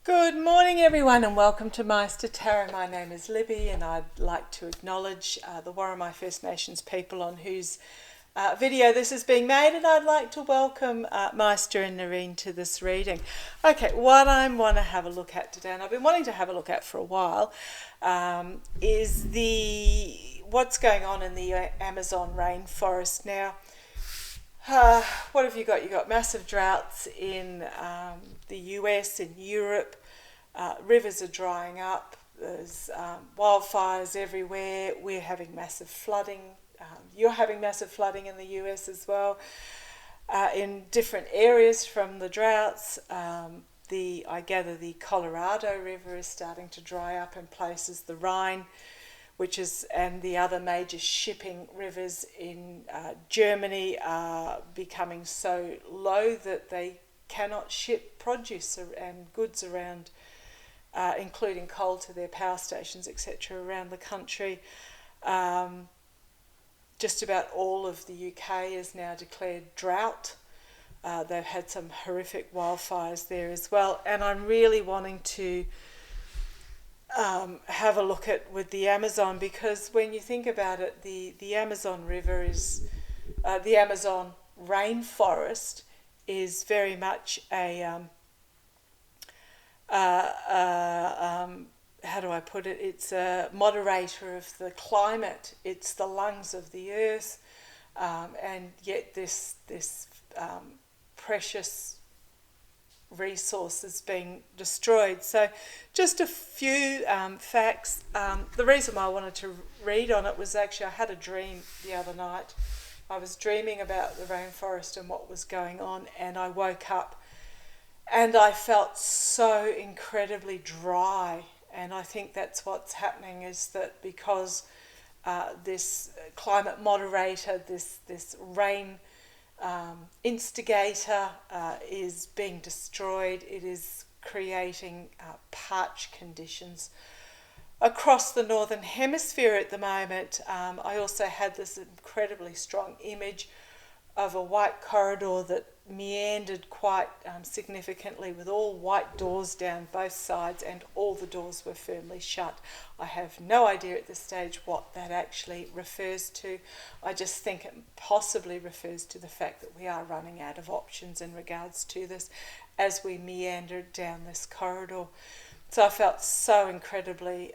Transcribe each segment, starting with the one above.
Good morning everyone and welcome to Meister Tarot. My name is Libby and I'd like to acknowledge the Worimi First Nations people on whose video this is being made, and I'd like to welcome Meister and Noreen to this reading. Okay, what I want to have a look at today, and I've been wanting to have a look at for a while, is what's going on in the Amazon rainforest now. What have you got? You've got massive droughts in the US, in Europe. Rivers are drying up. There's wildfires everywhere. We're having massive flooding. You're having massive flooding in the US as well. In different areas from the droughts. I gather the Colorado River is starting to dry up in places. The Rhine, and the other major shipping rivers in Germany are becoming so low that they cannot ship produce and goods around, including coal to their power stations, etc., around the country. Just about all of the UK is now declared drought. They've had some horrific wildfires there as well, and I'm really wanting to have a look at with the Amazon, because when you think about it, the Amazon River is the Amazon rainforest is very much a how do I put it? It's a moderator of the climate. It's the lungs of the earth, and yet this precious resource is being destroyed. So just a few facts. The reason why I wanted to read on it was actually I had a dream the other night. I was dreaming about the rainforest and what was going on, and I woke up and I felt so incredibly dry. And I think that's what's happening, is that because this climate moderator, this rain instigator is being destroyed, it is creating parched conditions across the northern hemisphere at the moment. I also had this incredibly strong image of a white corridor that meandered quite significantly, with all white doors down both sides, and all the doors were firmly shut. I have no idea at this stage what that actually refers to. I just think it possibly refers to the fact that we are running out of options in regards to this as we meandered down this corridor. So I felt so incredibly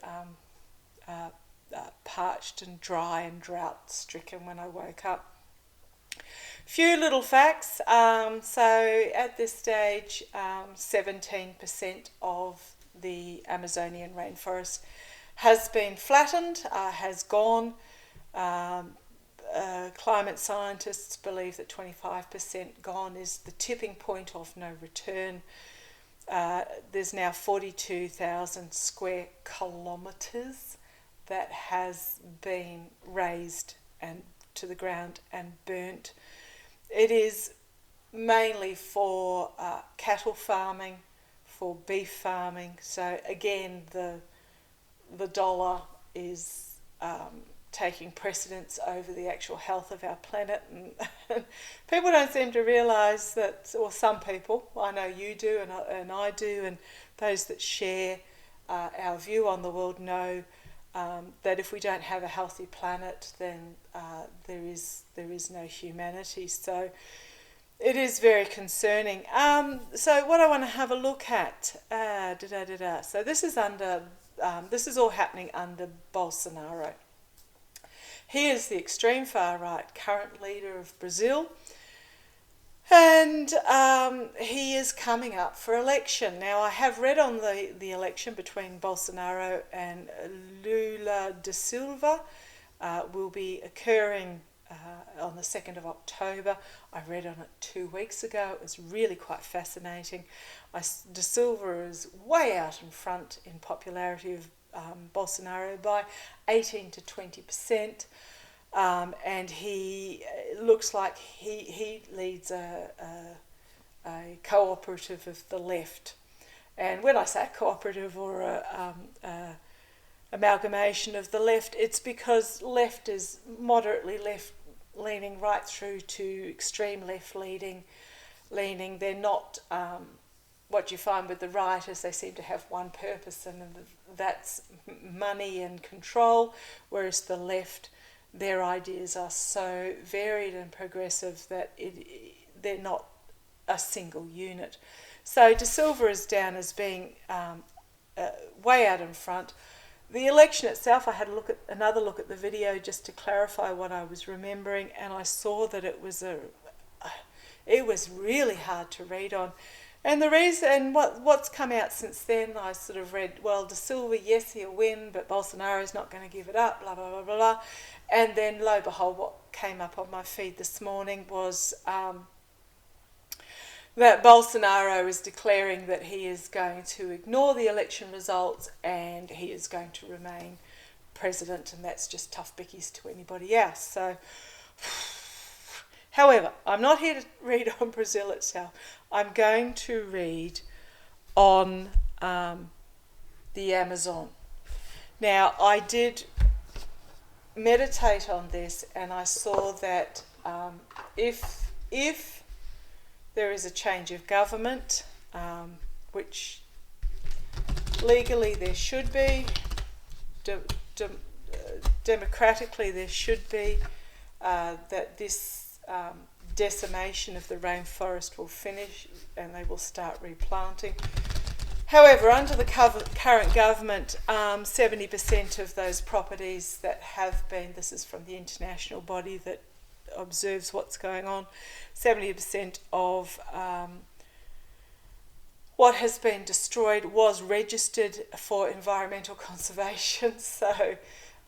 parched and dry and drought stricken when I woke up. Few little facts. So at this stage, 17% of the Amazonian rainforest has been flattened, has gone. Climate scientists believe that 25% gone is the tipping point of no return. There's now 42,000 square kilometres that has been razed and to the ground and burnt. It is mainly for cattle farming, for beef farming. So again, the dollar is taking precedence over the actual health of our planet, and people don't seem to realise that, or some people, I know you do and I do, and those that share our view on the world know that if we don't have a healthy planet, then there is no humanity. So it is very concerning. So what I want to have a look at, so this is all happening under Bolsonaro. He is the extreme far right current leader of Brazil, and he is coming up for election. Now, I have read on the election between Bolsonaro and Lula da Silva will be occurring on the 2nd of October. I read on it 2 weeks ago. It was really quite fascinating. Da Silva is way out in front in popularity of Bolsonaro by 18 to 20%. And he looks like he leads a cooperative of the left. And when I say cooperative or a amalgamation of the left, it's because left is moderately left-leaning right through to extreme left-leaning. They're not what you find with the right is they seem to have one purpose, and that's money and control, whereas the left, their ideas are so varied and progressive that they're not a single unit. So De Silva is down as being way out in front. The election itself, I had another look at the video just to clarify what I was remembering, and I saw that it was really hard to read on. And the reason, and what's come out since then, I sort of read, well, De Silva, yes, he'll win, but Bolsonaro's not going to give it up, blah, blah, blah, blah, blah. And then, lo and behold, what came up on my feed this morning was that Bolsonaro is declaring that he is going to ignore the election results and he is going to remain president, and that's just tough bickies to anybody else. So, however, I'm not here to read on Brazil itself. I'm going to read on the Amazon. Now, I did meditate on this, and I saw that if there is a change of government, which legally there should be, democratically there should be, that this decimation of the rainforest will finish and they will start replanting. However, under the current government, 70% of those properties that have been, this is from the international body that observes what's going on, 70% of what has been destroyed was registered for environmental conservation. So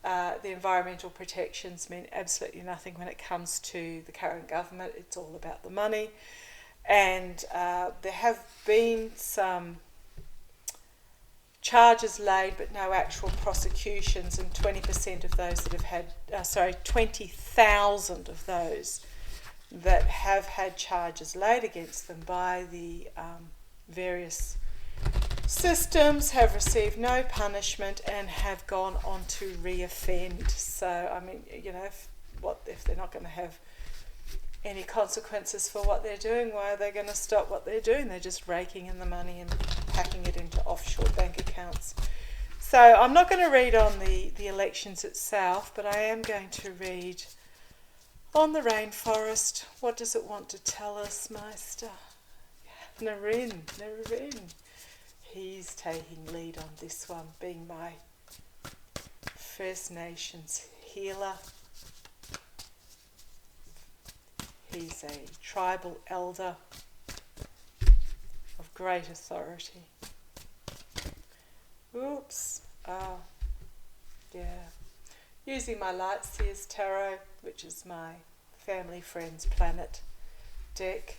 the environmental protections mean absolutely nothing when it comes to the current government. It's all about the money. And there have been some charges laid, but no actual prosecutions, and 20% of those that have had, 20,000 of those that have had charges laid against them by the various systems have received no punishment and have gone on to re-offend. So, I mean, you know, if they're not going to have any consequences for what they're doing, why are they going to stop what they're doing? They're just raking in the money and packing it into offshore bank accounts. So I'm not going to read on the elections itself, but I am going to read on the rainforest. What does it want to tell us, Meister? Naren. He's taking lead on this one, being my First Nations healer. He's a tribal elder of great authority. Oops. Oh, yeah. Using my Lightseers Tarot, which is my family friend's planet deck.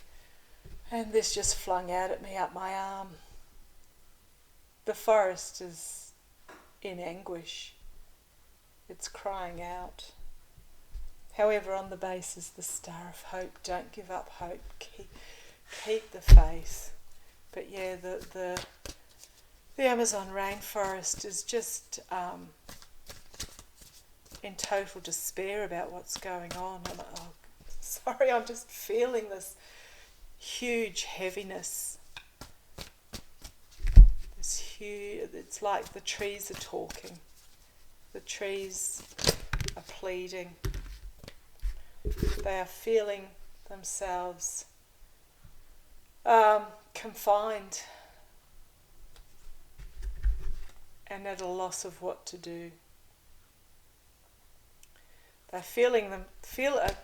And this just flung out at me up my arm. The forest is in anguish. It's crying out. However, on the base is the Star of Hope. Don't give up hope. Keep the faith. But yeah, the Amazon rainforest is just in total despair about what's going on. I'm just feeling this huge heaviness. It's like the trees are talking. The trees are pleading. They are feeling themselves confined and at a loss of what to do. They're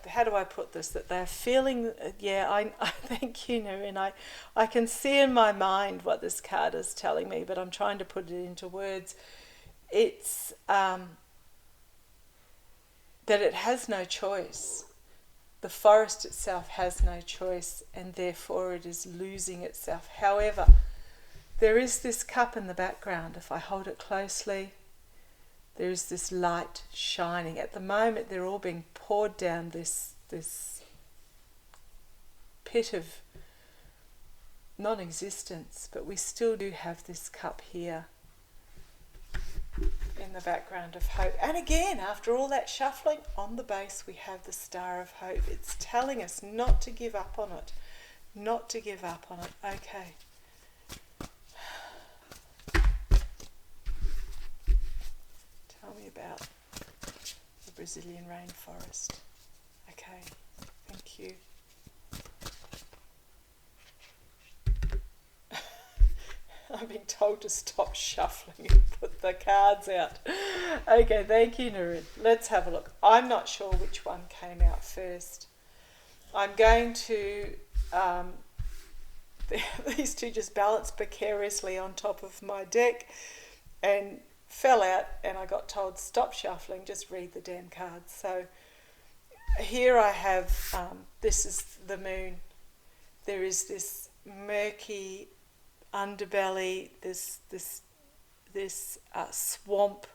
how do I put this? That they're feeling, I thank you, Naren. I can see in my mind what this card is telling me, but I'm trying to put it into words. It's that it has no choice. The forest itself has no choice, and therefore it is losing itself. However, there is this cup in the background. If I hold it closely, there is this light shining. At the moment, they're all being poured down this pit of non-existence, but we still do have this cup here in the background of hope. And again, after all that shuffling, on the base we have the Star of Hope. It's telling us not to give up on it. Not to give up on it. Okay. about the Brazilian rainforest. Okay, thank you. I'm being told to stop shuffling and put the cards out. Okay, thank you, Narun. Let's have a look. I'm not sure which one came out first. I'm going to... these two just balanced precariously on top of my deck and fell out, and I got told stop shuffling, just read the damn cards. So here I have, this is the moon. There is this murky underbelly, this swamp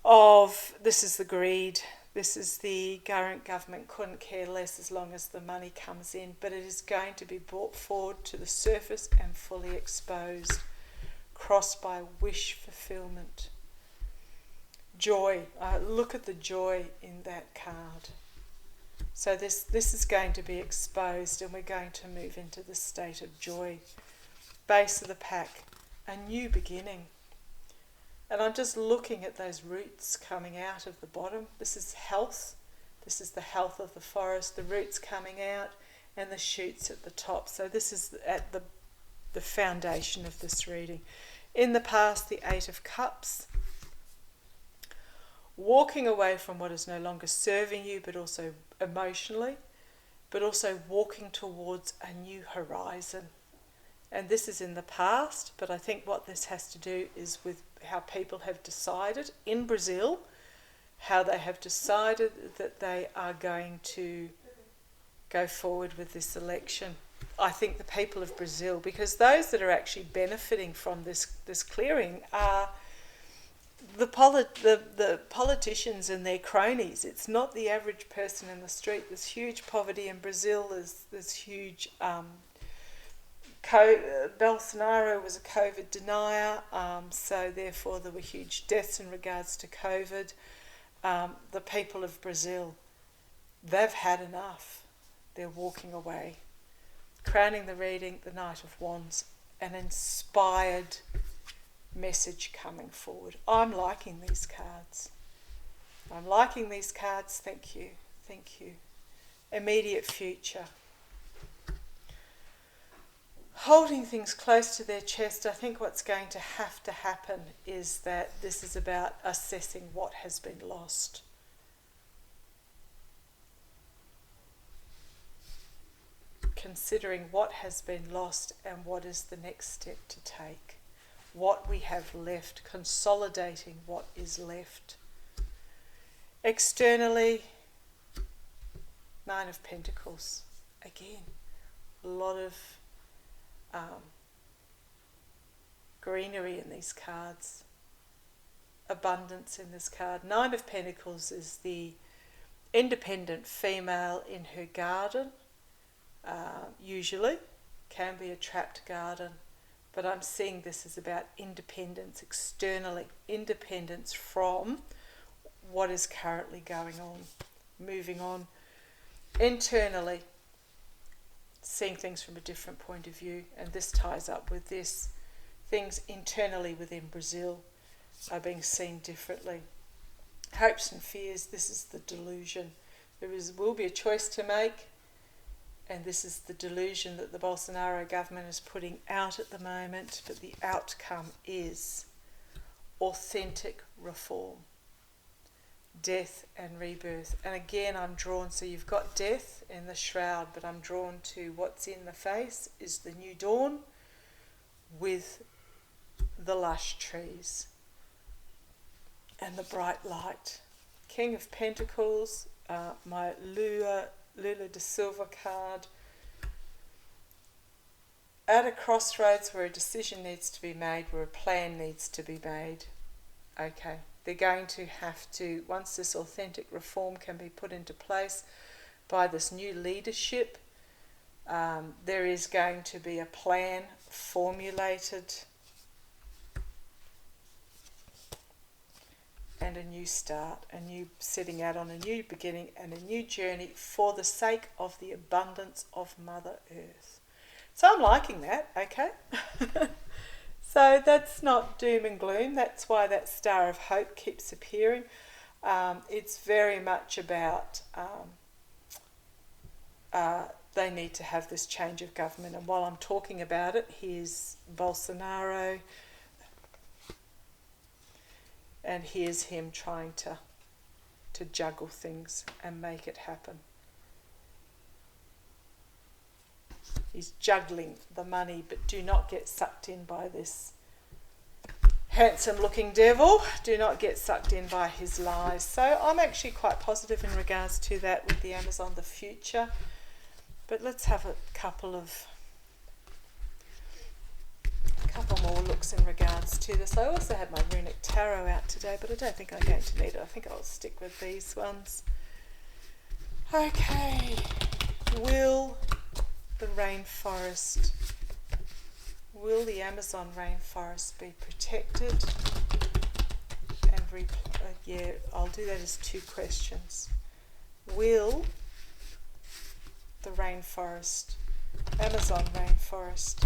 of, this is the greed. This is the current government couldn't care less as long as the money comes in, but it is going to be brought forward to the surface and fully exposed, crossed by wish fulfillment. Joy. Look at the joy in that card. So this is going to be exposed, and we're going to move into the state of joy. Base of the pack, a new beginning. And I'm just looking at those roots coming out of the bottom. This is health. This is the health of the forest, the roots coming out and the shoots at the top. So this is at the foundation of this reading. In the past, the Eight of Cups. Walking away from what is no longer serving you, but also emotionally, but also walking towards a new horizon. And this is in the past, but I think what this has to do is with how people have decided in Brazil, how they have decided that they are going to go forward with this election. I think the people of Brazil, because those that are actually benefiting from this clearing are the politicians and their cronies. It's not the average person in the street. There's huge poverty in Brazil. There's huge... Bolsonaro was a COVID denier, so therefore there were huge deaths in regards to COVID. The people of Brazil, they've had enough. They're walking away. Crowning the reading, the Knight of Wands, an inspired message coming forward. I'm liking these cards. I'm liking these cards. Thank you. Thank you. Immediate future. Holding things close to their chest, I think what's going to happen is that this is about assessing what has been lost. Considering what has been lost and what is the next step to take. What we have left, consolidating what is left. Externally, Nine of Pentacles. Again, a lot of greenery in these cards, abundance in this card. Nine of Pentacles is the independent female in her garden, usually, can be a trapped garden, but I'm seeing this as about independence externally, independence from what is currently going on, moving on. Internally, seeing things from a different point of view, and this ties up with this. Things internally within Brazil are being seen differently. Hopes and fears, this is the delusion. Will be a choice to make, and this is the delusion that the Bolsonaro government is putting out at the moment, but the outcome is authentic reform. Death and rebirth. And again, I'm drawn, so you've got death in the shroud, but I'm drawn to what's in the face is the new dawn with the lush trees and the bright light. King of Pentacles, my Lula de Silva card. At a crossroads where a decision needs to be made, where a plan needs to be made. Okay. They're going to have to, once this authentic reform can be put into place by this new leadership, there is going to be a plan formulated and a new start, a new setting out on a new beginning and a new journey for the sake of the abundance of Mother Earth. So I'm liking that, okay? So that's not doom and gloom. That's why that star of hope keeps appearing. It's very much about they need to have this change of government. And while I'm talking about it, here's Bolsonaro, and here's him trying to juggle things and make it happen. He's juggling the money, but do not get sucked in by this handsome-looking devil. Do not get sucked in by his lies. So I'm actually quite positive in regards to that with the Amazon, the future. But let's have a couple more looks in regards to this. I also had my runic tarot out today, but I don't think I'm going to need it. I think I'll stick with these ones. Okay. Will the Amazon rainforest be protected? And yeah, I'll do that as two questions. Will the Amazon rainforest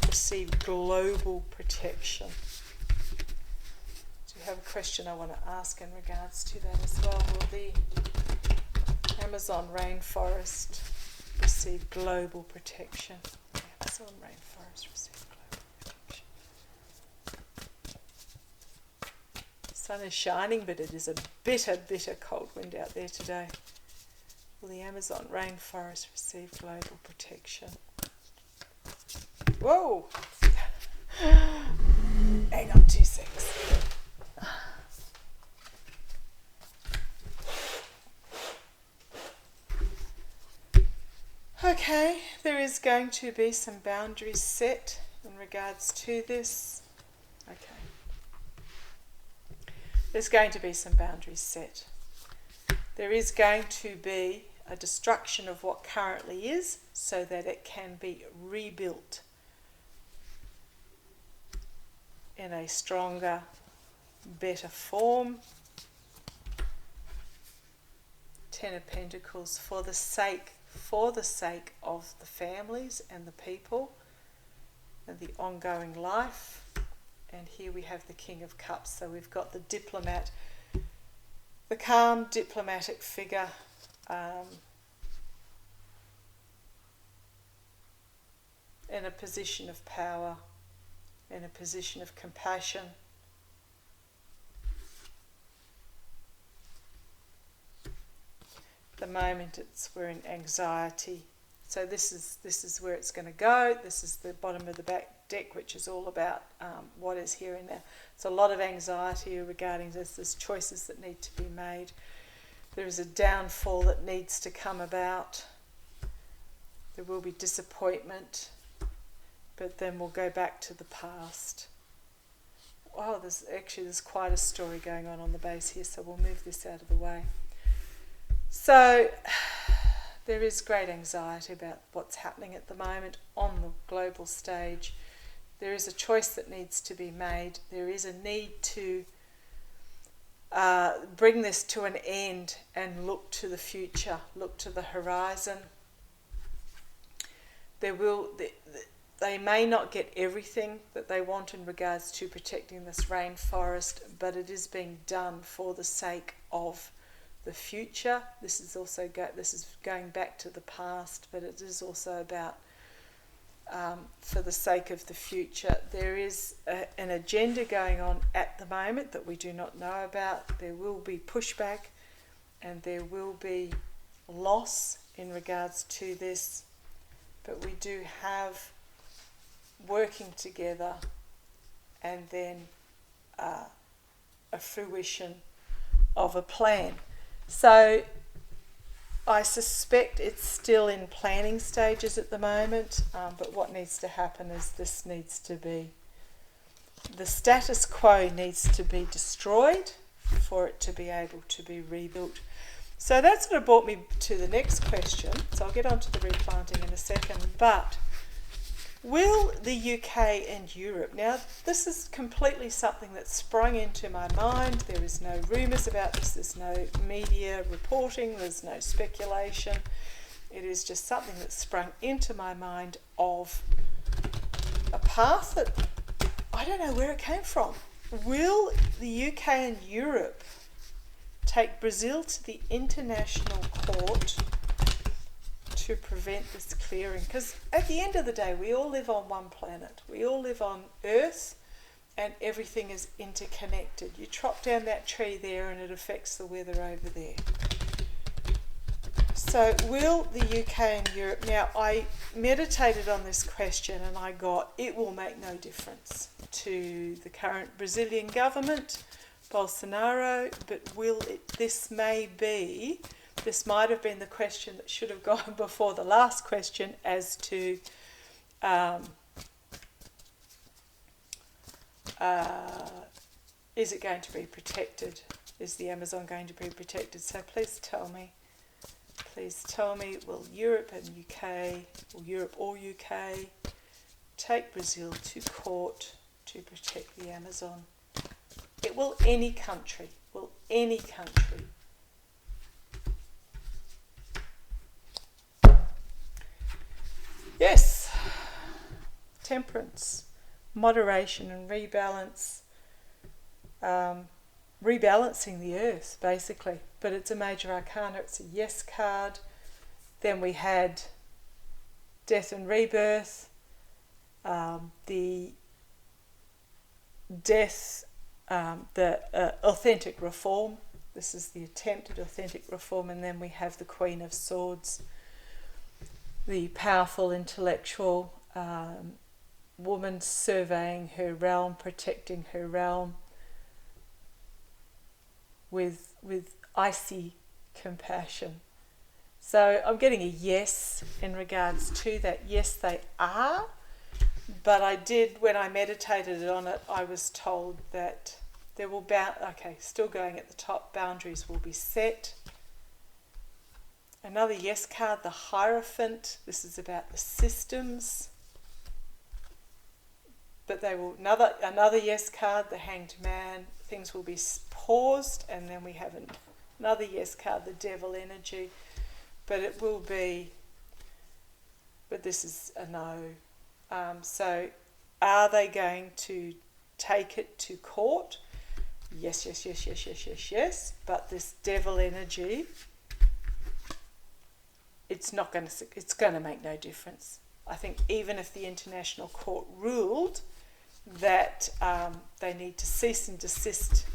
receive global protection? Do you have a question I want to ask in regards to that as well? Will the Amazon rainforest receive global protection? The Amazon rainforest receive global protection. The sun is shining, but it is a bitter, bitter cold wind out there today. Will the Amazon rainforest receive global protection? Whoa! Hang on 2 seconds. Okay, there is going to be some boundaries set in regards to this. Okay. There's going to be some boundaries set. There is going to be a destruction of what currently is so that it can be rebuilt in a stronger, better form. Ten of Pentacles, for the sake of the families and the people and the ongoing life. And here we have the King of Cups. So we've got the diplomat, the calm diplomatic figure, in a position of power, in a position of compassion. At the moment we're in anxiety. So this is where it's going to go. This is the bottom of the back deck, which is all about what is here and now. It's a lot of anxiety regarding this. There's choices that need to be made. There is a downfall that needs to come about. There will be disappointment, but then we'll go back to the past. Oh, there's quite a story going on the base here, so we'll move this out of the way. So there is great anxiety about what's happening at the moment on the global stage. There is a choice that needs to be made. There is a need to bring this to an end and look to the future, look to the horizon. They may not get everything that they want in regards to protecting this rainforest, but it is being done for the sake of the future. This is going back to the past, but it is also about for the sake of the future. There is an agenda going on at the moment that we do not know about. There will be pushback and there will be loss in regards to this, but we do have working together and then a fruition of a plan. So I suspect it's still in planning stages at the moment, but what needs to happen is the status quo needs to be destroyed for it to be able to be rebuilt. So that's what brought me to the next question. So I'll get on to the replanting in a second, but will the UK and Europe, now this is completely something that sprung into my mind. There is no rumours about this, there's no media reporting, there's no speculation. It is just something that sprung into my mind of a path that I don't know where it came from. Will the UK and Europe take Brazil to the international court to prevent this clearing? Because at the end of the day, we all live on one planet. We all live on Earth, and everything is interconnected. You chop down that tree there and it affects the weather over there. So will the UK and Europe... Now, I meditated on this question and I got, it will make no difference to the current Brazilian government, Bolsonaro, but will it... This might have been the question that should have gone before the last question as to... is it going to be protected? Is the Amazon going to be protected? So please tell me, will Europe and UK, or Europe or UK, take Brazil to court to protect the Amazon? It will any country. Yes. Temperance, moderation and rebalance. Rebalancing the earth, basically. But it's a major arcana. It's a yes card. Then we had death and rebirth. The death, the authentic reform. This is the attempted authentic reform. And then we have the Queen of Swords, the powerful intellectual woman surveying her realm, protecting her realm with icy compassion. So I'm getting a yes in regards to that. Yes, they are. But I did, when I meditated on it, I was told that there will still going at the top, boundaries will be set. Another yes card, the Hierophant. This is about the systems. But they will, another yes card, the Hanged Man. Things will be paused, and then we have another yes card, the Devil energy. But it will be, but this is a no. So are they going to take it to court? Yes. But this Devil energy, it's going to make no difference. I think even if the International Court ruled that they need to cease and desist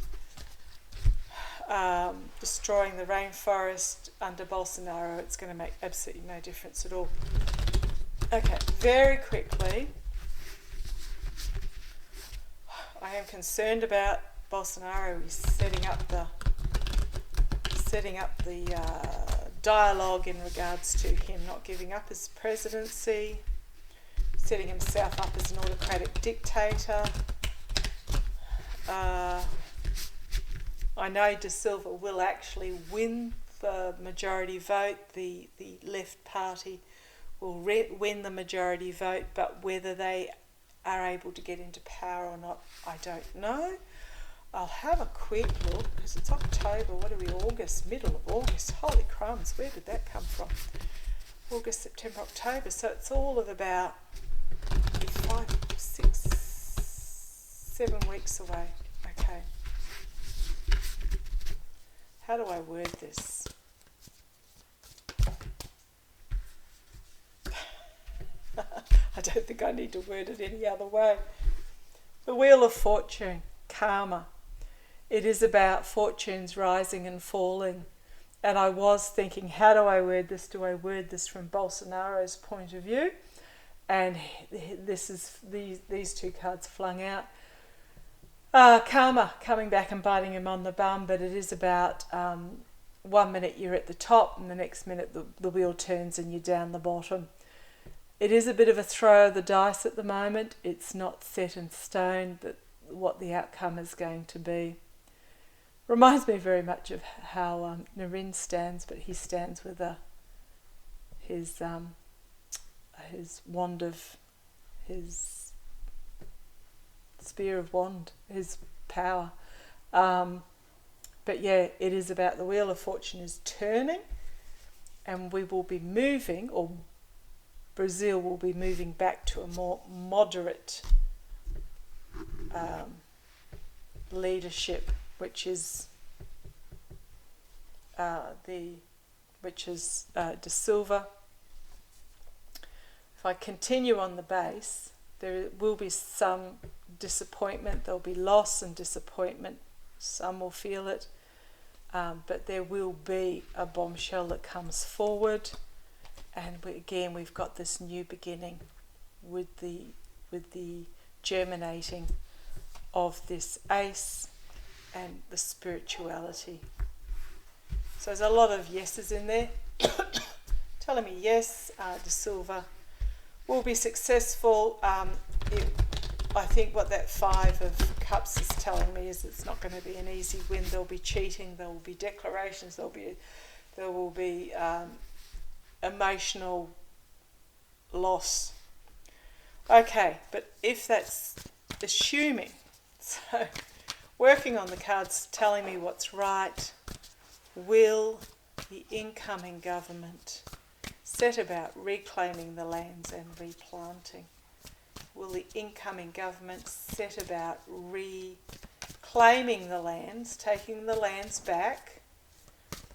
destroying the rainforest under Bolsonaro, it's going to make absolutely no difference at all. Okay, very quickly, I am concerned about Bolsonaro. He's setting up the dialogue in regards to him not giving up his presidency, setting himself up as an autocratic dictator. I know De Silva will actually win the majority vote. The left party will win the majority vote, but whether they are able to get into power or not, I don't know. I'll have a quick look, because it's October. What are we, August? Middle of August. Holy crumbs, where did that come from? August, September, October. So it's all of about 5, 6, 7 weeks away. Okay. How do I word this? I don't think I need to word it any other way. The Wheel of Fortune, karma. It is about fortunes rising and falling. And I was thinking, how do I word this? Do I word this from Bolsonaro's point of view? And this is these two cards flung out. Karma coming back and biting him on the bum, but it is about 1 minute you're at the top and the next minute the wheel turns and you're down the bottom. It is a bit of a throw of the dice at the moment. It's not set in stone that what the outcome is going to be. Reminds me very much of how Naren stands, but he stands with his wand of his spear of wand, his power. But yeah, it is about the Wheel of Fortune is turning, and we will be moving, or Brazil will be moving back to a more moderate leadership, which is De Silva. If I continue on the base, there will be some disappointment, there'll be loss and disappointment, some will feel it, but there will be a bombshell that comes forward, and we've got this new beginning with the germinating of this ace and the spirituality. So there's a lot of yeses in there, telling me yes, De Silva will be successful. I think what that 5 of Cups is telling me is it's not going to be an easy win. There'll be cheating, there will be declarations, there will be emotional loss. Okay, but if that's assuming, so working on the cards telling me what's right, will the incoming government set about reclaiming the lands and replanting? Will the incoming government set about reclaiming the lands, taking the lands back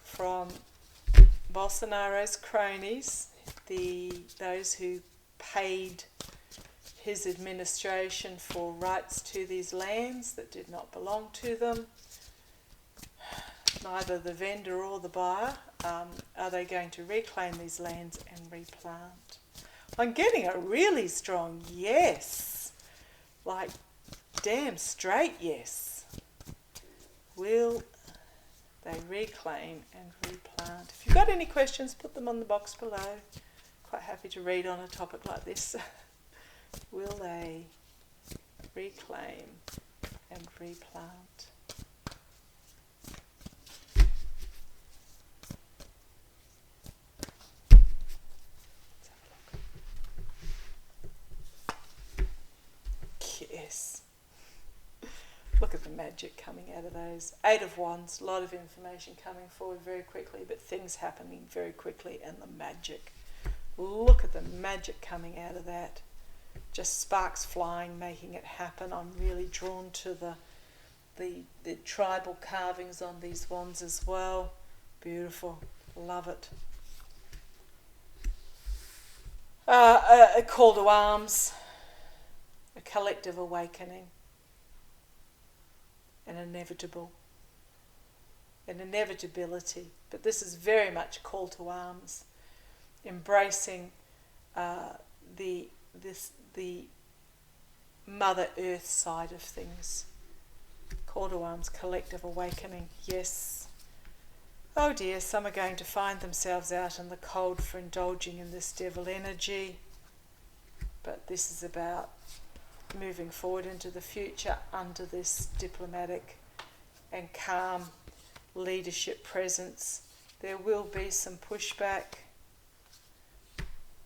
from Bolsonaro's cronies, those who paid his administration for rights to these lands that did not belong to them? Neither the vendor or the buyer. Are they going to reclaim these lands and replant? I'm getting a really strong yes, like damn straight yes. Will they reclaim and replant? If you've got any questions, put them on the box below. Quite happy to read on a topic like this. Will they reclaim and replant? Yes. Look at the magic coming out of those. 8 of Wands, a lot of information coming forward very quickly, but things happening very quickly, and the magic. Look at the magic coming out of that. Just sparks flying, making it happen. I'm really drawn to the tribal carvings on these wands as well. Beautiful. Love it. A call to arms. A collective awakening, an inevitability, but this is very much a call to arms, embracing the Mother Earth side of things. Call to arms, collective awakening, yes. Oh dear, some are going to find themselves out in the cold for indulging in this devil energy, but this is about moving forward into the future under this diplomatic and calm leadership presence. There will be some pushback,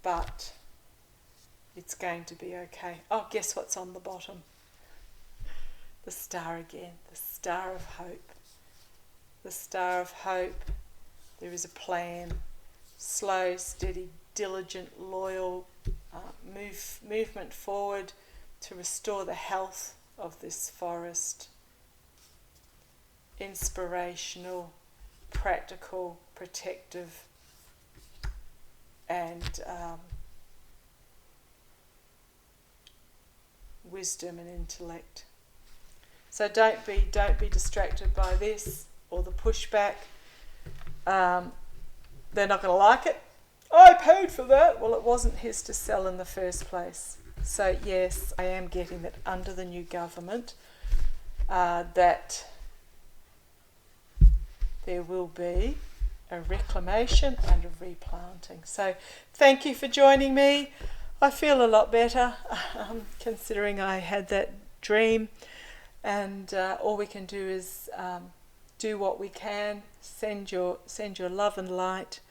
but it's going to be okay. Oh, guess what's on the bottom? The star again, the star of hope. The star of hope. There is a plan, slow, steady, diligent, loyal movement forward to restore the health of this forest. Inspirational, practical, protective, and wisdom and intellect. So don't be distracted by this or the pushback. They're not going to like it. I paid for that. Well, it wasn't his to sell in the first place. So yes, I am getting that under the new government, that there will be a reclamation and a replanting. So thank you for joining me. I feel a lot better, considering I had that dream, and all we can do is do what we can. Send your love and light.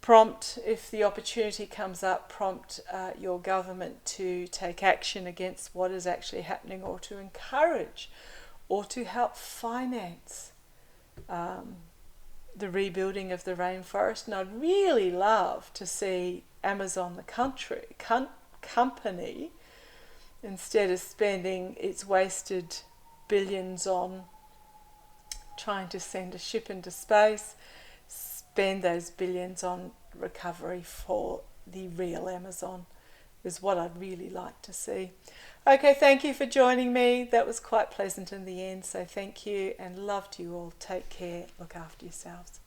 Prompt, if the opportunity comes up, prompt your government to take action against what is actually happening, or to encourage or to help finance the rebuilding of the rainforest. And I'd really love to see Amazon, the company, instead of spending its wasted billions on trying to send a ship into space, spend those billions on recovery for the real Amazon, is what I'd really like to see. Okay, thank you for joining me. That was quite pleasant in the end, so thank you, and love to you all. Take care, look after yourselves.